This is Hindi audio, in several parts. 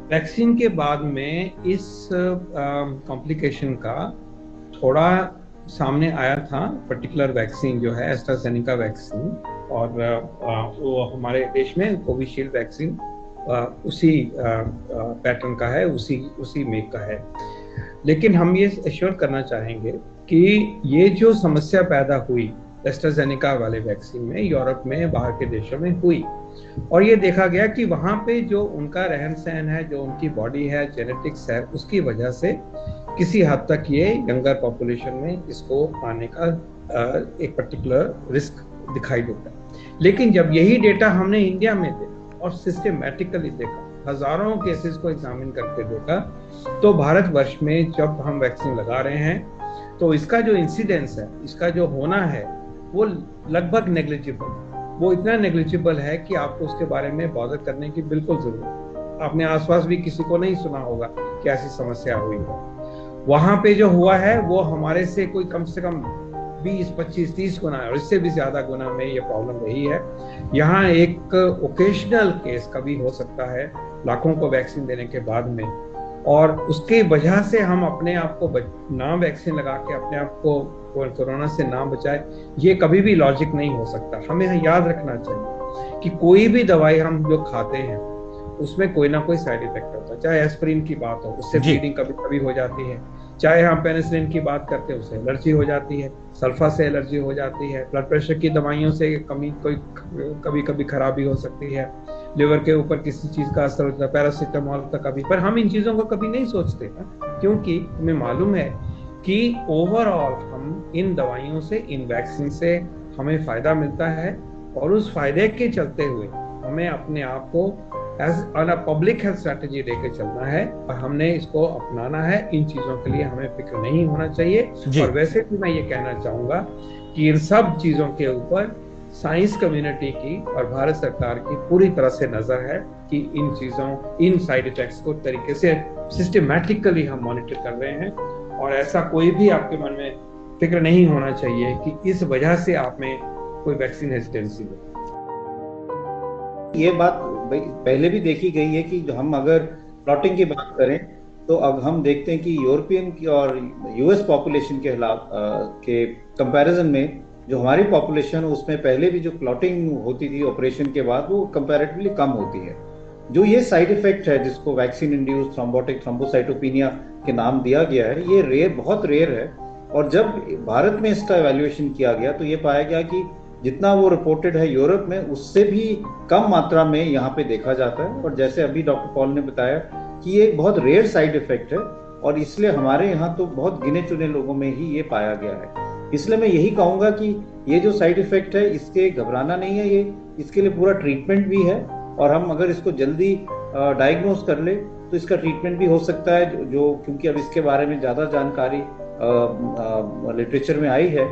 वैक्सीन के बाद में इस कॉम्प्लिकेशन का थोड़ा सामने आया था। पर्टिकुलर वैक्सीन जो है एस्ट्राजेनेका वैक्सीन, और वो हमारे देश में कोविशील्ड वैक्सीन उसी पैटर्न का है, उसी मेक का है। लेकिन हम ये एश्योर करना चाहेंगे कि ये जो समस्या पैदा हुई एस्ट्राजेनेका वाले वैक्सीन में, यूरोप में, बाहर के देशों में हुई, और ये देखा गया कि वहाँ पे जो उनका रहन सहन है, जो उनकी बॉडी है, जेनेटिक्स है, उसकी वजह से किसी हद तक ये यंगर पॉपुलेशन में इसको आने का एक पर्टिकुलर रिस्क दिखाई देता है। लेकिन जब यही डेटा हमने इंडिया में देखा और सिस्टमेटिकली देखा, हजारों केसेस को एग्जामिन करके देखा, तो भारतवर्ष में जब हम वैक्सीन लगा रहे हैं तो इसका जो इंसिडेंस है, इसका जो होना है, वो लगभग नेग्लिजिबल, वो इतना नेग्लिजिबल है कि आपको उसके बारे में बॉदर करने की बिल्कुल जरूरत। आपने आसपास भी किसी को नहीं सुना होगा कि ऐसी समस्या हुई है। वहां पे जो हुआ है वो हमारे से कम से कम 20, 25, 30 गुना है, और इससे भी ज्यादा गुना में ये प्रॉब्लम रही है। यहाँ एक ओकेशनल केस कभी हो सकता है लाखों को वैक्सीन देने के बाद में, और उसके वजह से हम अपने आप को ना वैक्सीन लगा के अपने आप को कोरोना से ना बचाए, ये कभी भी लॉजिक नहीं हो सकता। हमें याद रखना चाहिए कि कोई भी दवाई हम जो खाते हैं उसमें कोई ना कोई साइड इफेक्ट होता है। चाहे एस्पिरिन की बात हो, उससे ब्लीडिंग कभी कभी हो जाती है। चाहे हम पेनिसिलिन की बात करते हैं, उससे एलर्जी हो जाती है। सल्फा से एलर्जी हो जाती है। ब्लड प्रेशर की दवाइयों से कभी कभी खराबी हो सकती है। लिवर के ऊपर किसी चीज का असर होता है, पैरासीटामोल का कभी। पर हम इन चीजों को कभी नहीं सोचते ना, क्योंकि हमें मालूम है कि ओवरऑल हम इन दवाइयों से, इन वैक्सीन से हमें फायदा मिलता है, और उस फायदे के चलते हुए हमें अपने आप को as a public health strategy लेके चलना है, और हमने इसको अपनाना है। इन चीजों के लिए हमें फिक्र नहीं होना चाहिए। और वैसे भी मैं ये कहना चाहूंगा कि इन सब चीजों के ऊपर साइंस कम्युनिटी की और भारत सरकार की पूरी तरह से नजर है कि इन चीजों, इन साइड इफेक्ट्स को तरीके से सिस्टमैटिकली हम मॉनिटर कर रहे हैं, और ऐसा कोई भी आपके मन में फिक्र नहीं होना चाहिए कि इस वजह से आप में कोई वैक्सीन हेजिटेंसी हो। ये बात पहले भी देखी गई है कि हम अगर प्लॉटिंग की बात करें तो अब हम देखते हैं कि यूरोपियन की और यूएस पॉपुलेशन के कंपैरिजन में जो हमारी पॉपुलेशन, उसमें पहले भी जो क्लॉटिंग होती थी ऑपरेशन के बाद, वो कंपैरेटिवली कम होती है। जो ये साइड इफेक्ट है जिसको वैक्सीन इंड्यूस्ड थ्रोम्बोटिक थ्रोम्बोसाइटोपिनिया के नाम दिया गया है, ये बहुत रेयर है। और जब भारत में इसका एवेल्युएशन किया गया तो ये पाया गया कि जितना वो रिपोर्टेड है यूरोप में, उससे भी कम मात्रा में यहाँ पे देखा जाता है। और जैसे अभी डॉक्टर पॉल ने बताया कि ये एक बहुत रेयर साइड इफेक्ट है, और इसलिए हमारे यहाँ तो बहुत गिने चुने लोगों में ही ये पाया गया है। इसलिए मैं यही कहूँगा कि ये जो साइड इफेक्ट है, इसके घबराना नहीं है। ये इसके लिए पूरा ट्रीटमेंट भी है, और हम अगर इसको जल्दी डायग्नोज कर ले तो इसका ट्रीटमेंट भी हो सकता है, जो क्योंकि अब इसके बारे में ज़्यादा जानकारी लिटरेचर में आई है,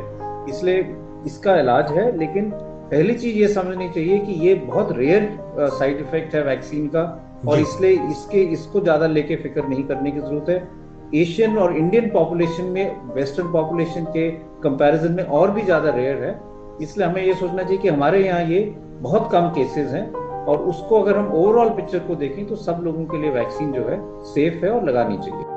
इसलिए इसका इलाज है। लेकिन पहली चीज ये समझनी चाहिए कि ये बहुत रेयर साइड इफेक्ट है वैक्सीन का, और इसलिए इसको ज्यादा लेके फिक्र नहीं करने की जरूरत है। एशियन और इंडियन पॉपुलेशन में वेस्टर्न पॉपुलेशन के कंपैरिजन में और भी ज्यादा रेयर है, इसलिए हमें ये सोचना चाहिए कि हमारे यहाँ ये बहुत कम केसेस हैं, और उसको अगर हम ओवरऑल पिक्चर को देखें तो सब लोगों के लिए वैक्सीन जो है सेफ है और लगानी चाहिए।